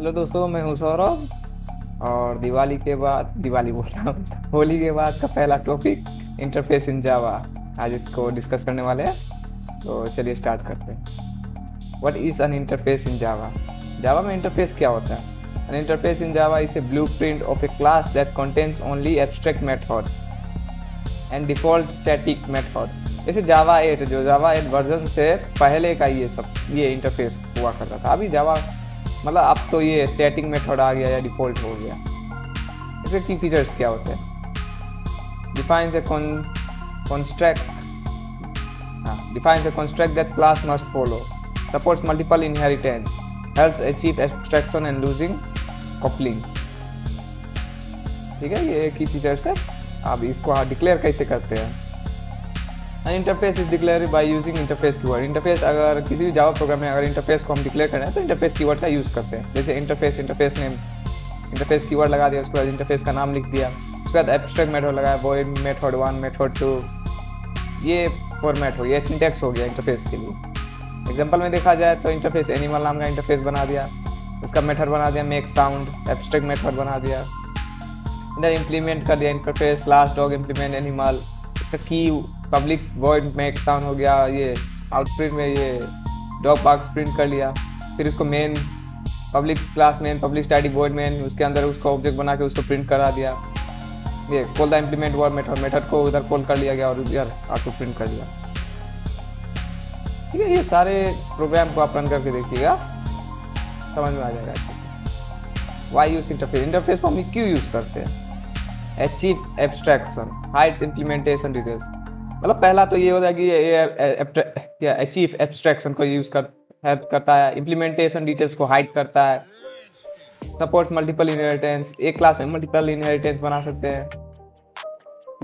Hello दोस्तों, मैं हूँ सौरभ। और दिवाली बोल रहा हूँ, होली के बाद का पहला टॉपिक इंटरफेस इन जावा। आज इसको डिस्कस करने वाले हैं, तो चलिए स्टार्ट करते हैं। व्हाट इज एन इंटरफेस इन जावा? जावा में इंटरफेस क्या होता है? N interface in Java is a blueprint of A class that contains only abstract method and default static method. जैसे जावा 8, जो जावा 8 वर्जन से पहले का ये इंटरफेस हुआ करता था। अभी जावा मतलब अब तो ये स्टैटिक मेथड आ गया या डिफॉल्ट हो गया। इसके की फीचर्स क्या होते हैं? Defines A construct that class must follow, supports multiple inheritance, helps achieve abstraction and losing coupling. ठीक है, ये की फीचर्स है। अब इसको डिक्लेयर कैसे करते हैं? Interface is declare by using interface keyword. Interface, अगर किसी भी जावा प्रोग्राम में अगर इंटरफेस को हम डिक्लेयर करना है तो इंटरफेस कीवर्ड का यूज करते हैं। जैसे इंटरफेस नेम, इंटरफेस कीवर्ड लगा दिया, उसके बाद इंटरफेस का नाम लिख दिया, उसके बाद एब्स्ट्रैक्ट मेथड लगाया, वॉइड मेथड 1 मेथड 2, ये फॉर्मेट हो गया, सिंटैक्स हो गया इंटरफेस के लिए। एग्जाम्पल में देखा जाए तो इंटरफेस एनिमल नाम का इंटरफेस बना दिया, उसका मेथड बना दिया मेक साउंड, एब्स्ट्रैक्ट मेथड बना दिया, इधर इम्प्लीमेंट कर दिया interface class dog implement animal, इसका की पब्लिक वॉइड मेक साउंड हो गया, ये आउटप्रिंट में ये डॉग पार्क्स प्रिंट कर लिया। फिर उसको main public class main public static void main, उसके अंदर उसका ऑब्जेक्ट बना के उसको प्रिंट करा दिया। ये call the implement word method को उधर कॉल कर लिया गया और इधर आपको प्रिंट कर दिया। ठीक है, ये सारे प्रोग्राम को आप रन करके देखिएगा, समझ में आ जाएगा अच्छे से। Y use interface? इंटरफेस को हम क्यों यूज करते हैं? Achieve abstraction, hides implementation details. मतलब पहला तो ये होता है कि ये अचीव एब्स्ट्रैक्शन को यूज कर हेल्प करता है, इम्प्लीमेंटेशन डिटेल्स को हाइड करता है, सपोर्ट मल्टीपल इनहेरिटेंस, एक क्लास में मल्टीपल इनहेरिटेंस बना सकते हैं,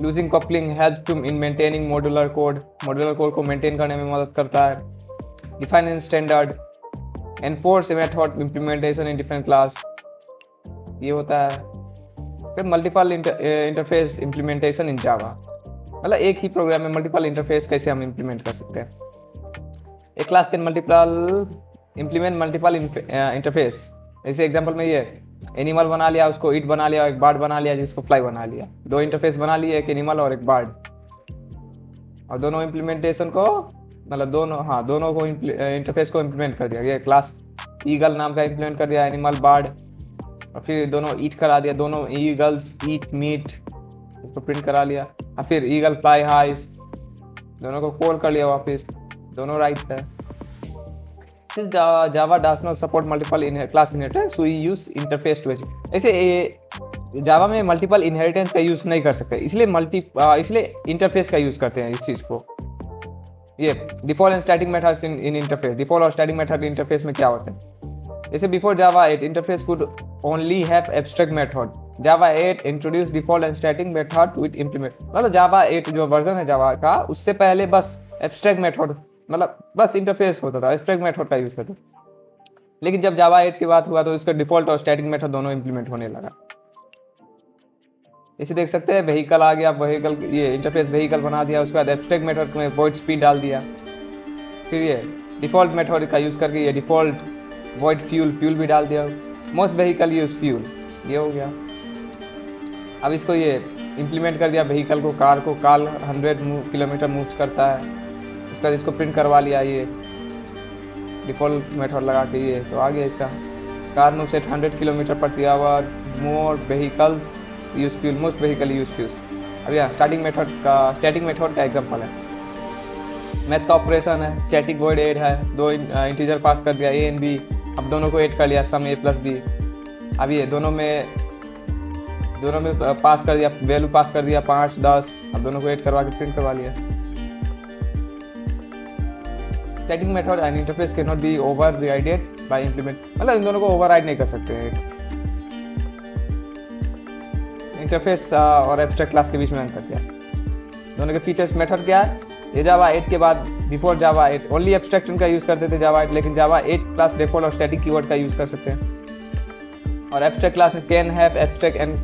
loosing coupling help to in maintaining modular code को मेंटेन करने में मदद करता है, define in standard, enforce method implementation in different class, ये होता है। फिर मल्टीपल इंटरफेस इम्प्लीमेंटेशन इन जावा, मतलब एक ही प्रोग्राम में मल्टीपल इंटरफेस कैसे हम इम्प्लीमेंट कर सकते हैं। एक class can implement multiple interface. जैसे एग्जांपल में ये एनिमल बना लिया, उसको इट बना लिया, एक बर्ड बना लिया, जिसको फ्लाई बना लिया। 2 इंटरफेस बना लिए, एक एनिमल और एक बर्ड, और दोनों इम्प्लीमेंटेशन को मतलब दोनों को इंटरफेस को इम्प्लीमेंट कर दिया। ये क्लास ईगल नाम का इम्प्लीमेंट कर दिया, एनिमल बर्ड, और फिर दोनों ईट करा दिया, दोनों ईगल्स ईट मीट, उसको प्रिंट करा लिया। और फिर ईगल फ्लाई हाइस, दोनों को कॉल कर लिया वापस, दोनों राइट है। Java does not support multiple class inheritance, we use interface to achieve. ऐसे जावा में मल्टीपल इनहेरिटेंस का यूज नहीं कर सकते, इसलिए इंटरफेस का यूज करते हैं इस चीज को। ये default and static methods in interface. Default और स्टैटिक मेथड इंटरफेस में क्या होते हैं? जैसे before Java 8 interface could only have abstract method, Java 8 introduce default and static method with implement. मतलब जावा 8 जो वर्जन है जावा का, उससे पहले बस एब्स्ट्रैक्ट मेथड, मतलब बस इंटरफेस होता था, एब्स्ट्रैक्ट मेथड का यूज करते। लेकिन जब जावा 8 की बात हुआ तो इसका डिफॉल्ट और स्टैटिक मेथड दोनों इंप्लीमेंट होने लगा। इसे देख सकते हैं, व्हीकल आ गया, व्हीकल ये इंटरफेस व्हीकल बना दिया, उसके बाद एब्स्ट्रैक्ट मेथड में वॉइड स्पीड डाल दिया। फिर ये डिफॉल्ट मेथड का यूज करके ये डिफॉल्ट वॉइड फ्यूल भी डाल दिया, मोस्ट व्हीकल यूज फ्यूल, ये हो गया। अब इसको ये इम्प्लीमेंट कर दिया व्हीकल को, कार 100 किलोमीटर मूव करता है, उसके बाद इसको प्रिंट करवा लिया ये डिफॉल्ट मेथड लगा के, ये तो आ गया इसका कार मूव्स एट 100 किलोमीटर प्रति hour, more vehicles use fuel, most vehicle use fuel. अब यहाँ स्टैटिक मेथड का एग्जांपल है, मैथ का ऑपरेशन है, स्टैटिक वॉइड ऐड है, 2 इंटीजर पास कर दिया ए एंड बी, अब दोनों को ऐड कर लिया, सम ए प्लस बी। अब ये दोनों में पास कर दिया, वैल्यू पास कर दिया 5 10, अब दोनों को ऐड करवा के प्रिंट करवा लिया। Static method and interface can not be overrided by implement, मतलब इन दोनों को ओवरराइड नहीं कर सकते हैं। इंटरफेस और एब्स्ट्रैक्ट क्लास के बीच में अंतर क्या? दोनों के फीचर्स। मेथड क्या है? ये जावा 8 के बाद बिफोर जावा 8 ओनली एब्स्ट्रैक्शन का यूज करते थे जावा 8, लेकिन जावा 8 प्लस डिफॉल्ट और स्टैटिक कीवर्ड का यूज कर सकते हैं। और एब्स्ट्रैक्ट क्लास में can have abstract and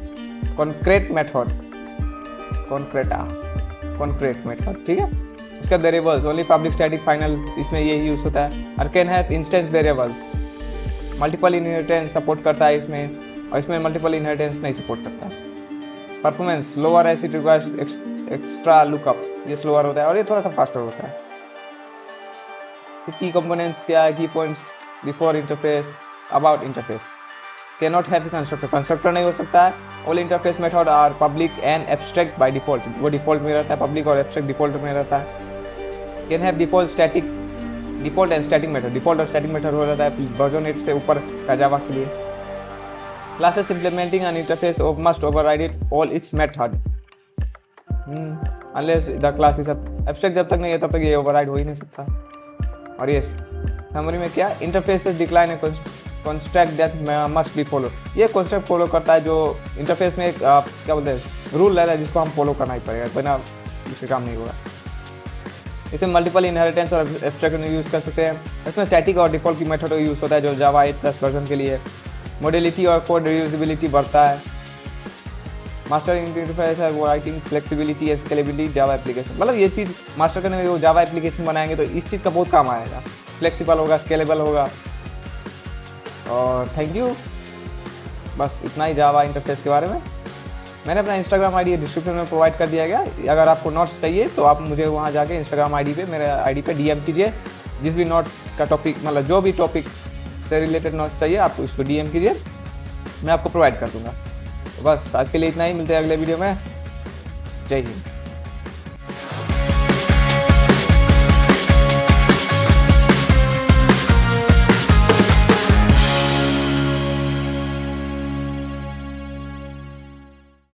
concrete method, concrete method, ठीक है। उसका variables only public static final, इसमें यही यूज होता है। और can have instance variables, multiple inheritance support करता है इसमें, और इसमें मल्टीपल इनहेरिटेंस नहीं सपोर्ट करता। Performance lower S it requires extra lookup, ये स्लोअर होता है और ये थोड़ा सा फास्टर होता है। की कंपोनेंट्स क्या है, key points before interface, about interface, can not have constructor, constructor नहीं हो सकता है। All interface method are public and abstract by default, वो डिफॉल्ट में रहता है, पब्लिक और एब्स्ट्रैक्ट डिफॉल्ट में रहता है। Can have default static, default and static method, default और स्टैटिक मेथड हो जाता है वर्जन 8 से ऊपर का जावा के लिए। Classes implementing N interface must override it all it's method unless the class is abstract, जब तक नहीं है तब तक ये ओवरराइड हो ही नहीं सकता। और ये समरी में क्या, interfaces decline construct that must be follow, ये कंस्ट्रक्ट फॉलो करता है जो इंटरफेस में क्या बोलते हैं रूल रहता है जिसको हम फॉलो करना ही पड़ेगा, बिना इसके काम नहीं होगा। इसमें मल्टीपल इनहेरिटेंस और एब्स्ट्रैक्ट यूज़ कर सकते हैं। इसमें स्टैटिक और डिफॉल्ट की मेथड यूज़ होता है जो जावा 8+ वर्जन के लिए। मॉड्यूलिटी और कोड रियूजेबिलिटी बढ़ता है। मास्टर इंटरफेस है वो writing flexibility and scalability Java application, मतलब ये चीज़ मास्टर करने में वो जावा एप्लीकेशन बनाएंगे तो इस चीज़ का बहुत काम आएगा, फ्लेक्सिबल होगा, स्केलेबल होगा। और थैंक यू, बस इतना ही जावा इंटरफेस के बारे में। मैंने अपना इंस्टाग्राम आईडी डिस्क्रिप्शन में प्रोवाइड कर दिया गया, अगर आपको नोट्स चाहिए तो आप मुझे वहाँ जाके इंस्टाग्राम आईडी पे, मेरे आईडी पे डीएम कीजिए। जिस भी नोट्स का टॉपिक, मतलब जो भी टॉपिक से रिलेटेड नोट्स चाहिए आप उसको डीएम कीजिए, मैं आपको प्रोवाइड कर दूँगा। तो बस आज के लिए इतना ही, मिलते हैं अगले वीडियो में। जय हिंद।